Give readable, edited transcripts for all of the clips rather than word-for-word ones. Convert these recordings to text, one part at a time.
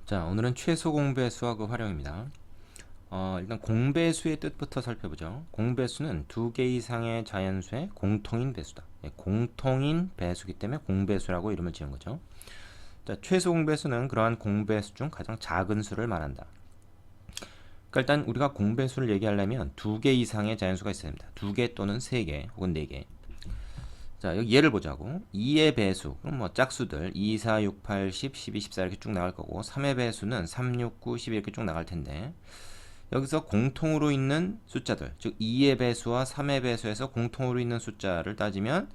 자, 오늘은 최소 공배수와 그 활용입니다. 일단 공배수의 뜻부터 살펴보죠. 공배수는 두 개 이상의 자연수의 공통인 배수다. 공통인 배수기 때문에 공배수라고 이름을 지은 거죠. 자, 최소 공배수는 그러한 공배수 중 가장 작은 수를 말한다. 그러니까 일단 우리가 공배수를 얘기하려면 두 개 이상의 자연수가 있어야 됩니다. 두 개 또는 세 개 혹은 네 개. 자, 여기 예를 보자고. 2의 배수, 그럼 뭐 짝수들 2, 4, 6, 8, 10, 12, 14 이렇게 쭉 나갈 거고, 3의 배수는 3, 6, 9, 10 이렇게 쭉 나갈 텐데, 여기서 공통으로 있는 숫자들, 즉 2의 배수와 3의 배수에서 공통으로 있는 숫자를 따지면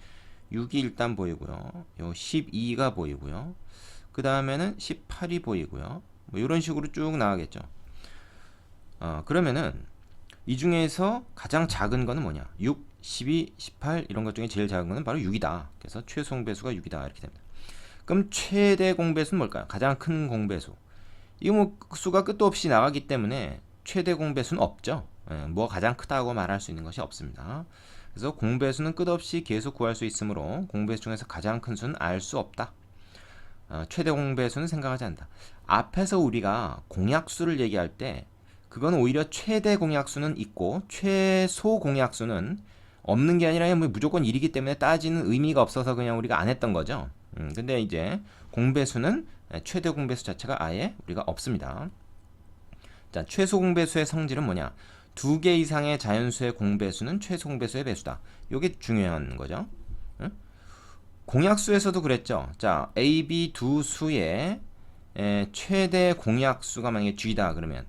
6이 일단 보이고요, 요 12가 보이고요, 그 다음에는 18이 보이고요, 뭐 이런 식으로 쭉 나가겠죠. 그러면은 이 중에서 가장 작은 거는 뭐냐? 6, 12, 18 이런 것 중에 제일 작은 거는 바로 6이다. 그래서 최소 공배수가 6이다 이렇게 됩니다. 그럼 최대 공배수는 뭘까요? 가장 큰 공배수. 이거 뭐 수가 끝도 없이 나가기 때문에 최대 공배수는 없죠. 뭐 가장 크다고 말할 수 있는 것이 없습니다. 그래서 공배수는 끝없이 계속 구할 수 있으므로 공배수 중에서 가장 큰 수는 알 수 없다. 최대 공배수는 생각하지 않는다. 앞에서 우리가 공약수를 얘기할 때 그건 오히려 최대 공약수는 있고 최소 공약수는 없는 게 아니라 뭐 무조건 1이기 때문에 따지는 의미가 없어서 그냥 우리가 안 했던 거죠. 근데 이제 공배수는 최대 공배수 자체가 아예 우리가 없습니다. 자, 최소 공배수의 성질은 뭐냐? 두 개 이상의 자연수의 공배수는 최소 공배수의 배수다. 이게 중요한 거죠. 공약수에서도 그랬죠. 자, A, B 두 수의 최대 공약수가 만약에 G다 그러면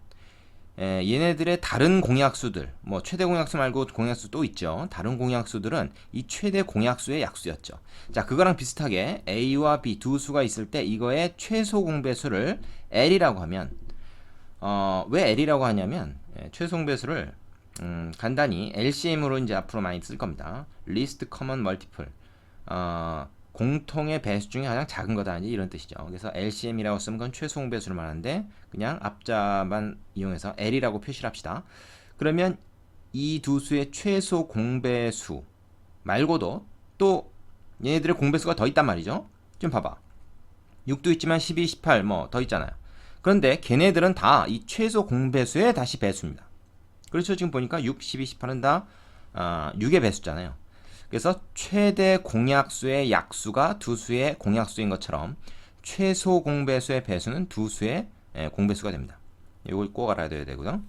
얘네들의 다른 공약수들, 뭐 최대 공약수 말고 공약수 또 있죠. 다른 공약수들은 이 최대 공약수의 약수였죠. 자, 그거랑 비슷하게 A와 B 두 수가 있을 때 이거의 최소 공배수를 L이라고 하면, 왜 L이라고 하냐면 최소 공배수를 간단히 LCM으로 이제 앞으로 많이 쓸 겁니다. Least Common Multiple. 공통의 배수 중에 가장 작은 거다 이런 뜻이죠. 그래서 LCM이라고 쓰면 건 최소 공배수를 말하는데 그냥 앞자만 이용해서 L이라고 표시를 합시다. 그러면 이 두 수의 최소 공배수 말고도 또 얘네들의 공배수가 더 있단 말이죠. 좀 봐봐. 6도 있지만 12, 18 뭐 더 있잖아요. 그런데 걔네들은 다 이 최소 공배수의 다시 배수입니다. 그렇죠. 지금 보니까 6, 12, 18은 다 6의 배수잖아요. 그래서 최대 공약수의 약수가 두 수의 공약수인 것처럼 최소 공배수의 배수는 두 수의 공배수가 됩니다. 이걸 꼭 알아야 되고요.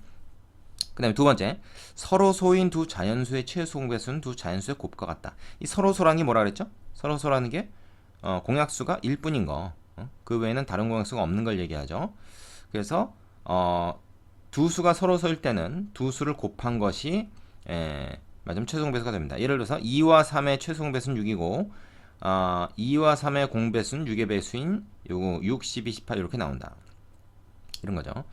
그 다음에 두 번째, 서로 소인 두 자연수의 최소 공배수는 두 자연수의 곱과 같다. 이 서로 소라는 게 뭐라 그랬죠? 서로 소라는 게 공약수가 1뿐인 거, 그 외에는 다른 공약수가 없는 걸 얘기하죠. 그래서 두 수가 서로 소일 때는 두 수를 곱한 것이 맞으면 최소 공배수가 됩니다. 예를 들어서 2와 3의 최소 공배수는 6이고 2와 3의 공배수는 6의 배수인 요거 6, 12, 18 이렇게 나온다. 이런 거죠.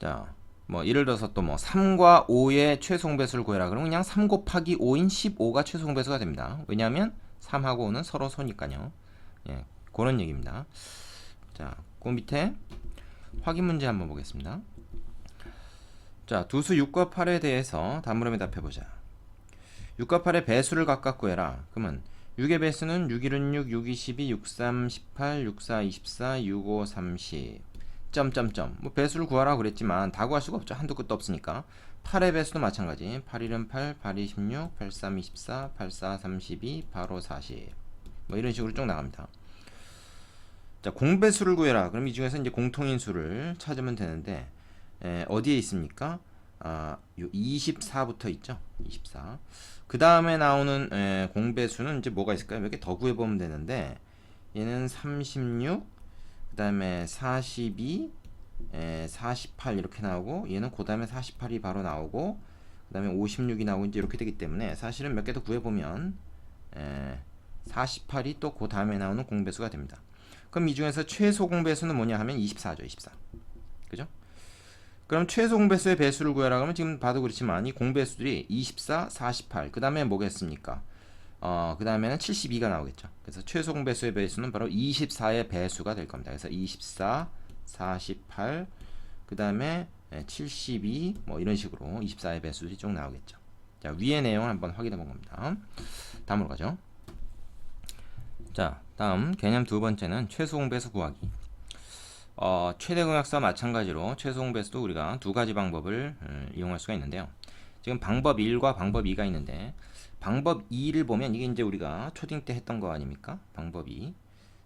자, 뭐 예를 들어서 또 뭐 3과 5의 최소 공배수를 구해라. 그러면 그냥 3 곱하기 5인 15가 최소 공배수가 됩니다. 왜냐하면 3하고 5는 서로 소니까요. 예, 그런 얘기입니다. 자, 그 밑에 확인 문제 한번 보겠습니다. 자, 두수 6과 8에 대해서 단문함에 답해보자. 6과 8의 배수를 각각 구해라. 그러면 6의 배수는 6, 1은 6, 6, 2, 12, 6, 3, 18, 6, 4, 24, 6, 5, 30 점점점. 뭐 배수를 구하라고 그랬지만 다 구할 수가 없죠. 한도 끝도 없으니까. 8의 배수도 마찬가지. 8, 1은 8, 8, 2, 16, 8, 3, 24, 8, 4, 32, 8, 5, 40 뭐 이런 식으로 쭉 나갑니다. 자, 공배수를 구해라. 그럼 이 중에서 이제 공통인수를 찾으면 되는데 어디에 있습니까? 요 24부터 있죠. 24. 그 다음에 나오는 공배수는 이제 뭐가 있을까요? 몇 개 더 구해보면 되는데 얘는 36, 그 다음에 42, 48 이렇게 나오고 얘는 그 다음에 48이 바로 나오고 그 다음에 56이 나오고 이제 이렇게 되기 때문에 사실은 몇 개 더 구해보면 48이 또 그 다음에 나오는 공배수가 됩니다. 그럼 이 중에서 최소 공배수는 뭐냐 하면 24죠. 24. 그죠? 그럼 최소 공배수의 배수를 구해라 그러면 지금 봐도 그렇지만 이 공배수들이 24, 48, 그 다음에 뭐겠습니까? 그 다음에는 72가 나오겠죠. 그래서 최소 공배수의 배수는 바로 24의 배수가 될 겁니다. 그래서 24, 48, 그 다음에 72, 뭐 이런 식으로 24의 배수들이 쭉 나오겠죠. 자, 위의 내용을 한번 확인해 본 겁니다. 다음으로 가죠. 자, 다음 개념 두 번째는 최소 공배수 구하기. 최대 공약수와 마찬가지로 최소 공배수도 우리가 두 가지 방법을 이용할 수가 있는데요. 지금 방법 1과 방법 2가 있는데 방법 2를 보면 이게 이제 우리가 초딩 때 했던 거 아닙니까? 방법 2.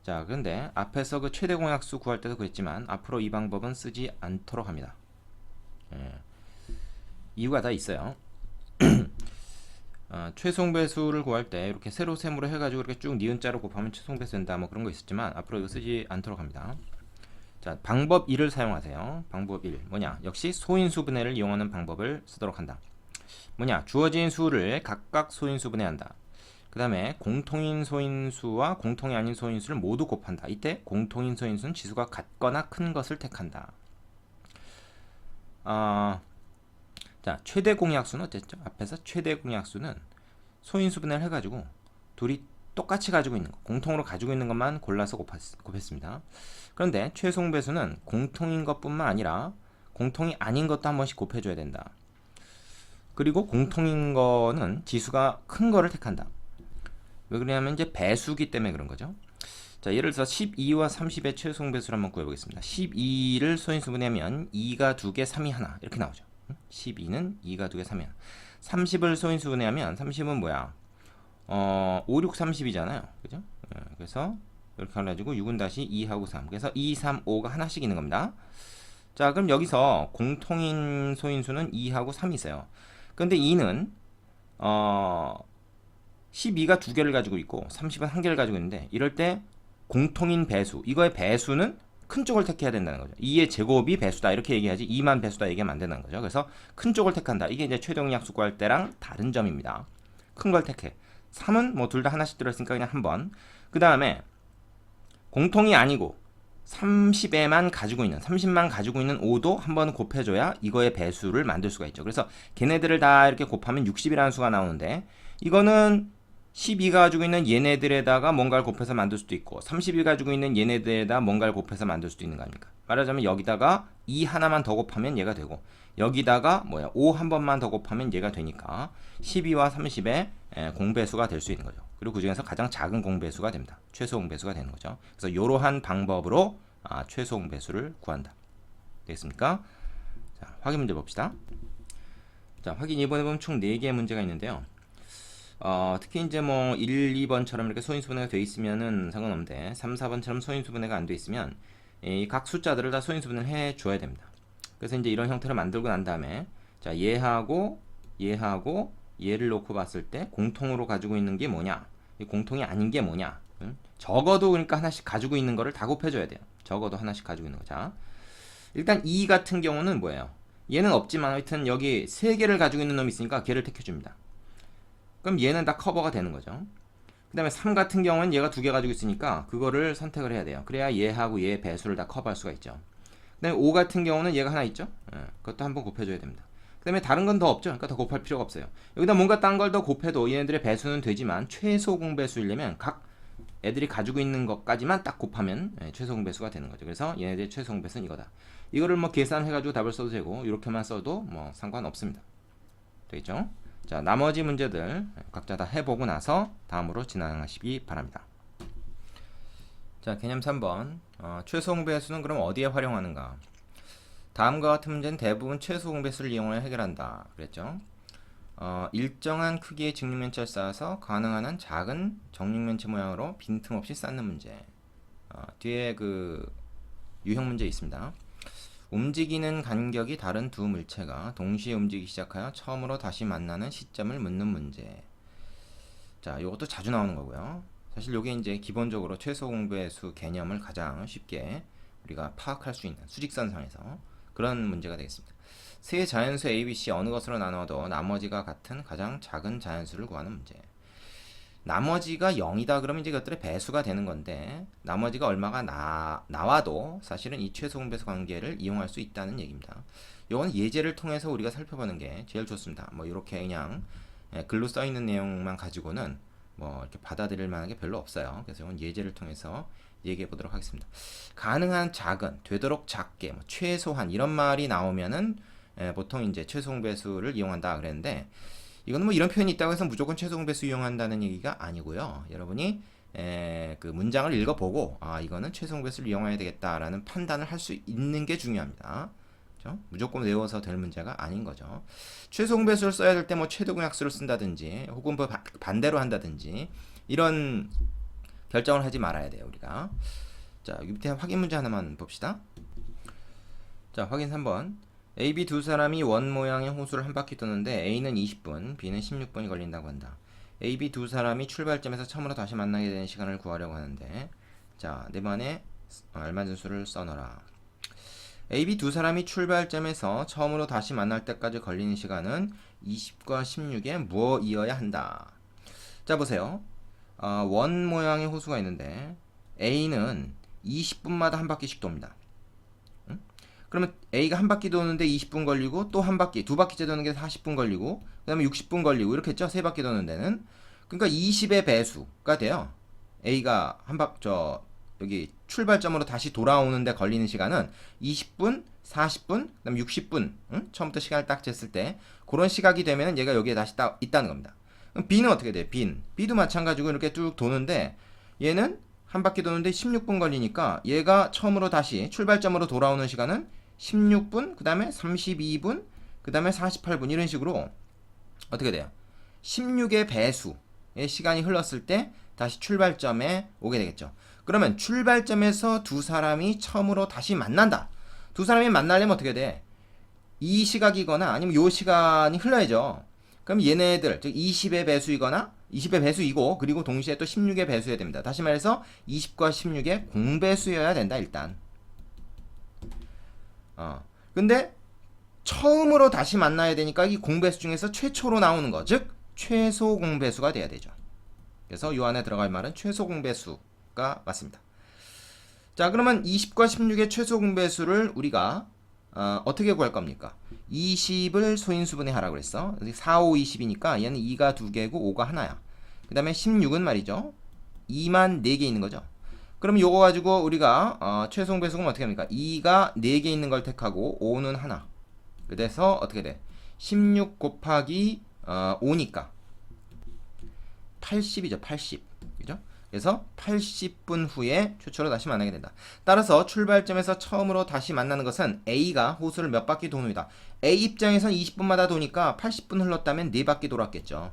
자, 그런데 앞에서 그 최대 공약수 구할 때도 그랬지만 앞으로 이 방법은 쓰지 않도록 합니다. 이유가 다 있어요. 최소 배수를 구할 때 이렇게 세로 세모로 해가지고 이렇게 쭉 니은자로 곱하면 최소 배수 된다 뭐 그런 거 있었지만 앞으로 이거 쓰지 않도록 합니다. 자, 방법 1을 사용하세요. 방법 1 뭐냐? 역시 소인수분해를 이용하는 방법을 쓰도록 한다. 뭐냐? 주어진 수를 각각 소인수분해한다. 그 다음에 공통인 소인수와 공통이 아닌 소인수를 모두 곱한다. 이때 공통인 소인수는 지수가 같거나 큰 것을 택한다. 자, 최대 공약수는 어쨌죠? 앞에서 최대 공약수는 소인수분해를 해가지고 둘이 똑같이 가지고 있는 거, 공통으로 가지고 있는 것만 골라서 곱했습니다. 그런데 최소배수는 공통인 것뿐만 아니라 공통이 아닌 것도 한 번씩 곱해줘야 된다. 그리고 공통인 거는 지수가 큰 거를 택한다. 왜 그러냐면 이제 배수기 때문에 그런 거죠. 자, 예를 들어서 12와 30의 최소배수를 한번 구해보겠습니다. 12를 소인수분해하면 2가 2개, 3이 하나 이렇게 나오죠. 12는 2가 2개, 3이 하나. 30을 소인수분해하면 30은 뭐야? 5, 6, 30이잖아요. 그죠? 그래서 이렇게 해가지고 6은 다시 2하고 3. 그래서 2, 3, 5가 하나씩 있는 겁니다. 자, 그럼 여기서 공통인 소인수는 2하고 3이 있어요. 근데 2는 12가 2개를 가지고 있고 30은 1개를 가지고 있는데 이럴 때 공통인 배수, 이거의 배수는 큰 쪽을 택해야 된다는 거죠. 2의 제곱이 배수다 이렇게 얘기하지 2만 배수다 얘기하면 안 된다는 거죠. 그래서 큰 쪽을 택한다. 이게 이제 최종 약수 구할 때랑 다른 점입니다. 큰 걸 택해. 3은 뭐 둘 다 하나씩 들어있으니까 그냥 한 번. 그 다음에 공통이 아니고 30에만 가지고 있는 30만 가지고 있는 5도 한 번 곱해줘야 이거의 배수를 만들 수가 있죠. 그래서 걔네들을 다 이렇게 곱하면 60이라는 수가 나오는데 이거는 12가 가지고 있는 얘네들에다가 뭔가를 곱해서 만들 수도 있고 30이 가지고 있는 얘네들에다 뭔가를 곱해서 만들 수도 있는 거 아닙니까? 말하자면 여기다가 2 하나만 더 곱하면 얘가 되고 여기다가 5 한 번만 더 곱하면 얘가 되니까 12와 30의 공배수가 될 수 있는 거죠. 그리고 그 중에서 가장 작은 공배수가 됩니다. 최소 공배수가 되는 거죠. 그래서 이러한 방법으로 최소 공배수를 구한다. 되겠습니까? 자, 확인 문제 봅시다. 자, 확인 이번에 보면 총 4개의 문제가 있는데요. 특히 이제 뭐 1, 2번처럼 이렇게 소인수분해가 돼 있으면은 상관없는데 3, 4번처럼 소인수분해가 안 돼 있으면 이 각 숫자들을 다 소인수분해를 해 줘야 됩니다. 그래서 이제 이런 형태를 만들고 난 다음에 자, 얘하고 얘를 놓고 봤을 때 공통으로 가지고 있는 게 뭐냐? 이 공통이 아닌 게 뭐냐? 적어도 그러니까 하나씩 가지고 있는 거를 다 곱해줘야 돼요. 적어도 하나씩 가지고 있는 거. 자, 일단 2 같은 경우는 뭐예요? 얘는 없지만 하여튼 여기 3개를 가지고 있는 놈이 있으니까 걔를 택해줍니다. 그럼 얘는 다 커버가 되는 거죠. 그 다음에 3 같은 경우는 얘가 2개 가지고 있으니까 그거를 선택을 해야 돼요. 그래야 얘하고 얘의 배수를 다 커버할 수가 있죠. 그 다음에 5 같은 경우는 얘가 하나 있죠. 그것도 한번 곱해줘야 됩니다. 그 다음에 다른 건 더 없죠. 그러니까 더 곱할 필요가 없어요. 여기다 뭔가 딴 걸 더 곱해도 얘네들의 배수는 되지만 최소 공배수이려면 각 애들이 가지고 있는 것까지만 딱 곱하면 최소 공배수가 되는 거죠. 그래서 얘네들의 최소 공배수는 이거다. 이거를 뭐 계산해가지고 답을 써도 되고 이렇게만 써도 뭐 상관없습니다. 되겠죠? 자, 나머지 문제들 각자 다 해보고 나서 다음으로 진행하시기 바랍니다. 자, 개념 3번. 최소 공배수는 그럼 어디에 활용하는가? 다음과 같은 문제는 대부분 최소 공배수를 이용하여 해결한다. 그랬죠? 일정한 크기의 직육면체를 쌓아서 가능한 한 작은 정육면체 모양으로 빈틈없이 쌓는 문제. 뒤에 그 유형 문제 있습니다. 움직이는 간격이 다른 두 물체가 동시에 움직이기 시작하여 처음으로 다시 만나는 시점을 묻는 문제. 자, 이것도 자주 나오는 거고요. 사실 이게 이제 기본적으로 최소 공배수 개념을 가장 쉽게 우리가 파악할 수 있는 수직선상에서 그런 문제가 되겠습니다. 세 자연수 A, B, C 어느 것으로 나눠도 나머지가 같은 가장 작은 자연수를 구하는 문제. 나머지가 0이다 그러면 이제 이것들의 배수가 되는 건데 나머지가 얼마가 나와도 사실은 이 최소 공배수 관계를 이용할 수 있다는 얘기입니다. 이건 예제를 통해서 우리가 살펴보는 게 제일 좋습니다. 뭐 이렇게 그냥 글로 써 있는 내용만 가지고는 뭐 이렇게 받아들일 만한 게 별로 없어요. 그래서 이건 예제를 통해서 얘기해 보도록 하겠습니다. 가능한 작은, 되도록 작게, 뭐 최소한 이런 말이 나오면은 보통 이제 최소 공배수를 이용한다 그랬는데 이거는 뭐 이런 표현이 있다고 해서 무조건 최소 공배수 이용한다는 얘기가 아니고요. 여러분이 그 문장을 읽어보고 이거는 최소 공배수를 이용해야 되겠다라는 판단을 할 수 있는 게 중요합니다. 그렇죠? 무조건 외워서 될 문제가 아닌 거죠. 최소 공배수를 써야 될 때 뭐 최대 공약수를 쓴다든지 혹은 뭐 반대로 한다든지 이런 결정을 하지 말아야 돼요, 우리가. 자, 여기 밑에 확인 문제 하나만 봅시다. 자, 확인 3번. A, B 두 사람이 원 모양의 호수를 한 바퀴 도는데 A는 20분, B는 16분이 걸린다고 한다. A, B 두 사람이 출발점에서 처음으로 다시 만나게 되는 시간을 구하려고 하는데, 자, 네 번에 알맞은 수를 써넣어라. A, B 두 사람이 출발점에서 처음으로 다시 만날 때까지 걸리는 시간은 20과 16에 무엇이어야 한다. 자, 보세요. 원 모양의 호수가 있는데 A는 20분마다 한 바퀴씩 돕니다. 그러면 A가 한 바퀴 도는데 20분 걸리고 또 한 바퀴, 두 바퀴째 도는 게 40분 걸리고 그 다음에 60분 걸리고 이렇게 했죠. 세 바퀴 도는 데는. 그러니까 20의 배수가 돼요. A가 여기 출발점으로 다시 돌아오는데 걸리는 시간은 20분, 40분, 그 다음에 60분, 처음부터 시간을 딱 쟀을 때 그런 시각이 되면 얘가 여기에 다시 딱 있다는 겁니다. 그럼 B는 어떻게 돼요? B도 마찬가지고 이렇게 쭉 도는데 얘는 한 바퀴 도는데 16분 걸리니까 얘가 처음으로 다시 출발점으로 돌아오는 시간은 16분, 그 다음에 32분, 그 다음에 48분 이런 식으로 어떻게 돼요? 16의 배수의 시간이 흘렀을 때 다시 출발점에 오게 되겠죠. 그러면 출발점에서 두 사람이 처음으로 다시 만난다. 두 사람이 만나려면 어떻게 돼? 이 시각이거나 아니면 요 시간이 흘러야죠. 그럼 얘네들 즉 20의 배수이거나 20의 배수이고 그리고 동시에 또 16의 배수여야 됩니다. 다시 말해서 20과 16의 공배수여야 된다 일단. 근데 처음으로 다시 만나야 되니까 이 공배수 중에서 최초로 나오는 거, 즉 최소 공배수가 돼야 되죠. 그래서 요 안에 들어갈 말은 최소 공배수가 맞습니다. 자, 그러면 20과 16의 최소 공배수를 우리가 어떻게 구할 겁니까? 20을 소인수분해 하라고 그랬어. 4, 5, 20이니까 얘는 2가 2개고 5가 하나야. 그 다음에 16은 말이죠. 2만 4개 있는 거죠. 그럼 요거 가지고 우리가 최소 공배수는 어떻게 합니까? 2가 4개 있는 걸 택하고 5는 하나. 그래서 어떻게 돼? 16 곱하기 5니까 80이죠. 80. 그죠? 그래서 80분 후에 최초로 다시 만나게 된다. 따라서 출발점에서 처음으로 다시 만나는 것은 A가 호수를 몇 바퀴 도는 후이다. A 입장에선 20분마다 도니까 80분 흘렀다면 4바퀴 돌았겠죠.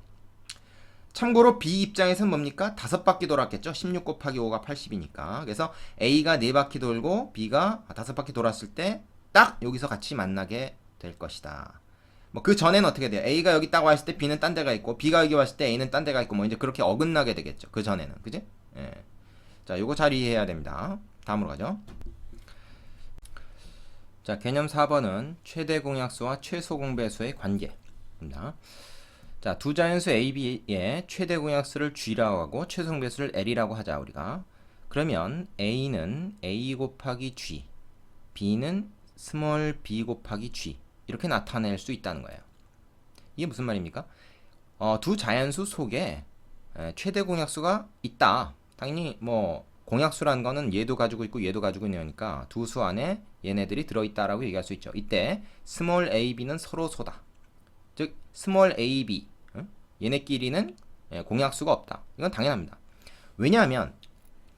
참고로 B 입장에서는 뭡니까? 5바퀴 돌았겠죠. 16 곱하기 5가 80이니까. 그래서 A가 4바퀴 돌고 B가 5바퀴 돌았을 때 딱 여기서 같이 만나게 될 것이다. 뭐 그 전에는 어떻게 돼요? A가 여기 딱 왔을 때 B는 딴 데가 있고 B가 여기 왔을 때 A는 딴 데가 있고 뭐 이제 그렇게 어긋나게 되겠죠. 그 전에는. 그지? 예. 자, 요거 잘 이해해야 됩니다. 다음으로 가죠. 자, 개념 4번은 최대 공약수와 최소 공배수의 관계입니다. 자, 두 자연수 A, B의 최대 공약수를 G라고 하고 최소 공배수를 L이라고 하자 우리가. 그러면 A는 A 곱하기 G, B는 스몰 b 곱하기 G 이렇게 나타낼 수 있다는 거예요. 이게 무슨 말입니까? 두 자연수 속에 최대 공약수가 있다. 당연히 뭐 공약수라는 거는 얘도 가지고 있고 얘도 가지고 있으니까 두 수 안에 얘네들이 들어있다라고 얘기할 수 있죠. 이때 스몰 a, b는 서로 소다. 즉 스몰 a, b 얘네끼리는 공약수가 없다. 이건 당연합니다. 왜냐하면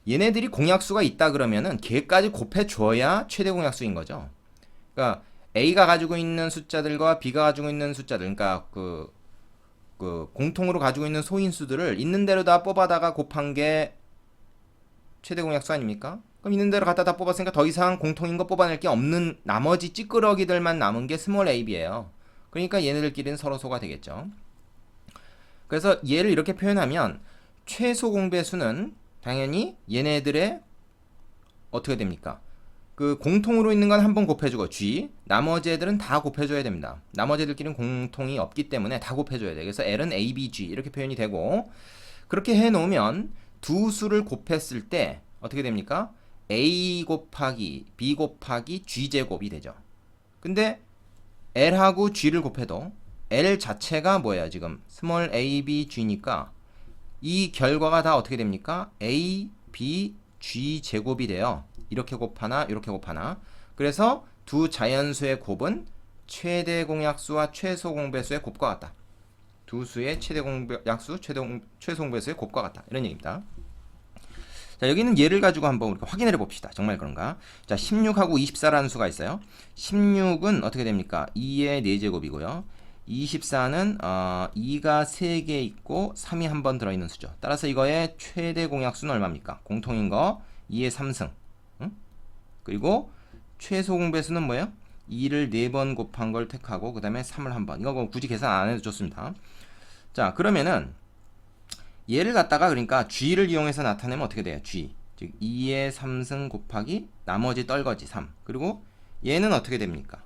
얘네들이 공약수가 있다 그러면은 걔까지 곱해줘야 최대 공약수인 거죠. 그러니까 A가 가지고 있는 숫자들과 B가 가지고 있는 숫자들, 그러니까 그 공통으로 가지고 있는 소인수들을 있는 대로 다 뽑아다가 곱한 게 최대 공약수 아닙니까? 그럼 있는 대로 갖다 다 뽑았으니까 더 이상 공통인 거 뽑아낼 게 없는 나머지 찌끄러기들만 남은 게 스몰 ab예요. 그러니까 얘네들끼리는 서로 소가 되겠죠. 그래서 얘를 이렇게 표현하면 최소 공배수는 당연히 얘네들의 어떻게 됩니까? 그 공통으로 있는 건 한 번 곱해주고 G, 나머지 애들은 다 곱해줘야 됩니다. 나머지 애들끼리는 공통이 없기 때문에 다 곱해줘야 돼. 그래서 L은 A, B, G 이렇게 표현이 되고 그렇게 해놓으면 두 수를 곱했을 때 어떻게 됩니까? A 곱하기 B 곱하기 G 제곱이 되죠. 근데 L하고 G를 곱해도 L 자체가 뭐예요? 지금 스몰 a, b, g니까 이 결과가 다 어떻게 됩니까? a, b, g 제곱이 돼요. 이렇게 곱하나 이렇게 곱하나. 그래서 두 자연수의 곱은 최대 공약수와 최소 공배수의 곱과 같다. 두 수의 최대 공약수, 최소 공배수의 곱과 같다. 이런 얘기입니다. 자, 여기는 얘를 가지고 한번 우리가 확인을 해봅시다. 정말 그런가? 자, 16하고 24라는 수가 있어요. 16은 어떻게 됩니까? 2의 4제곱이고요. 24는 2가 3개 있고 3이 한 번 들어있는 수죠. 따라서 이거의 최대 공약수는 얼마입니까? 공통인 거 2의 3승. 응? 그리고 최소 공배수는 뭐예요? 2를 4번 곱한 걸 택하고 그 다음에 3을 한 번. 이거 굳이 계산 안 해도 좋습니다. 자, 그러면은 얘를 갖다가 그러니까 g를 이용해서 나타내면 어떻게 돼요? g. 즉 2의 3승 곱하기 나머지 떨거지 3. 그리고 얘는 어떻게 됩니까?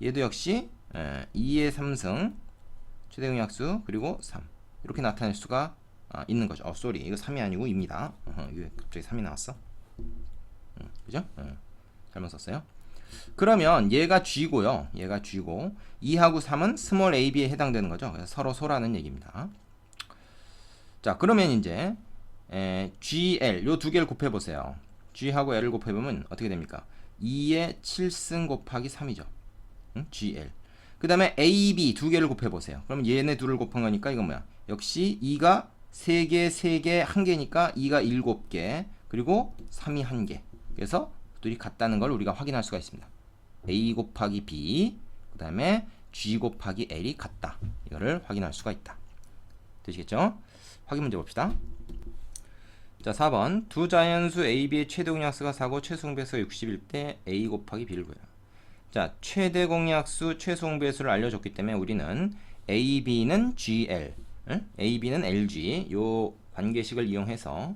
얘도 역시 2의 3승 최대 공약수 그리고 3. 이렇게 나타낼 수가 있는 거죠. 쏘리. 이거 3이 아니고 2입니다. 이게 갑자기 3이 나왔어? 그죠? 잘못 썼어요. 그러면 얘가 g고요. 얘가 g고 2하고 3은 스몰 a, b에 해당되는 거죠. 그래서 서로 소라는 얘기입니다. 자, 그러면 이제 GL 요 두 개를 곱해 보세요. G하고 L을 곱해 보면 어떻게 됩니까? 2의 7승 곱하기 3이죠. GL. 그다음에 AB 두 개를 곱해 보세요. 그러면 얘네 둘을 곱한 거니까 이건 뭐야? 역시 2가 3개, 3개, 1개니까 2가 7개, 그리고 3이 1개. 그래서 둘이 같다는 걸 우리가 확인할 수가 있습니다. A 곱하기 B, 그다음에 G 곱하기 L이 같다. 이거를 확인할 수가 있다. 되시겠죠? 확인 문제 봅시다. 자, 4번 두 자연수 A, B의 최대 공약수가 4고 최소 공배수가 60일 때 A 곱하기 B를 구해라. 자, 최대 공약수 최소 공배수를 알려줬기 때문에 우리는 A, B는 GL, A, B는 LG 요 관계식을 이용해서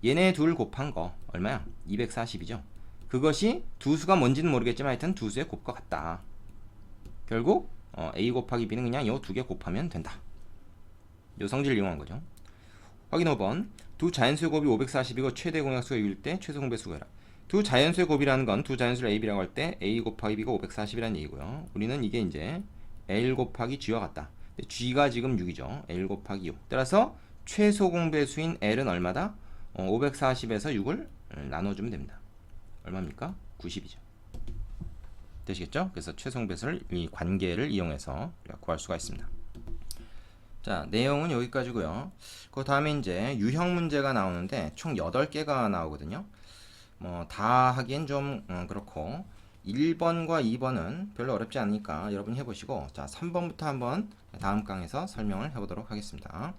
얘네 둘 곱한 거 얼마야? 240이죠. 그것이 두 수가 뭔지는 모르겠지만 하여튼 두 수의 곱과 같다. 결국 A 곱하기 B는 그냥 요 두 개 곱하면 된다. 요 성질을 이용한 거죠. 확인 5번 두 자연수의 곱이 540이고 최대 공약수가 6일 때 최소 공배수가 해라. 두 자연수의 곱이라는 건 두 자연수를 AB라고 할 때 A 곱하기 B가 540이라는 얘기고요. 우리는 이게 이제 L 곱하기 G와 같다. G가 지금 6이죠. L 곱하기 6. 따라서 최소 공배수인 L은 얼마다? 540에서 6을 나눠주면 됩니다. 얼마입니까? 90이죠. 되시겠죠? 그래서 최소 공배수를 이 관계를 이용해서 우리가 구할 수가 있습니다. 자, 내용은 여기까지고요. 그 다음에 이제 유형 문제가 나오는데 총 8개가 나오거든요. 뭐 다 하기엔 좀 그렇고 1번과 2번은 별로 어렵지 않으니까 여러분이 해보시고, 자, 3번부터 한번 다음 강에서 설명을 해보도록 하겠습니다.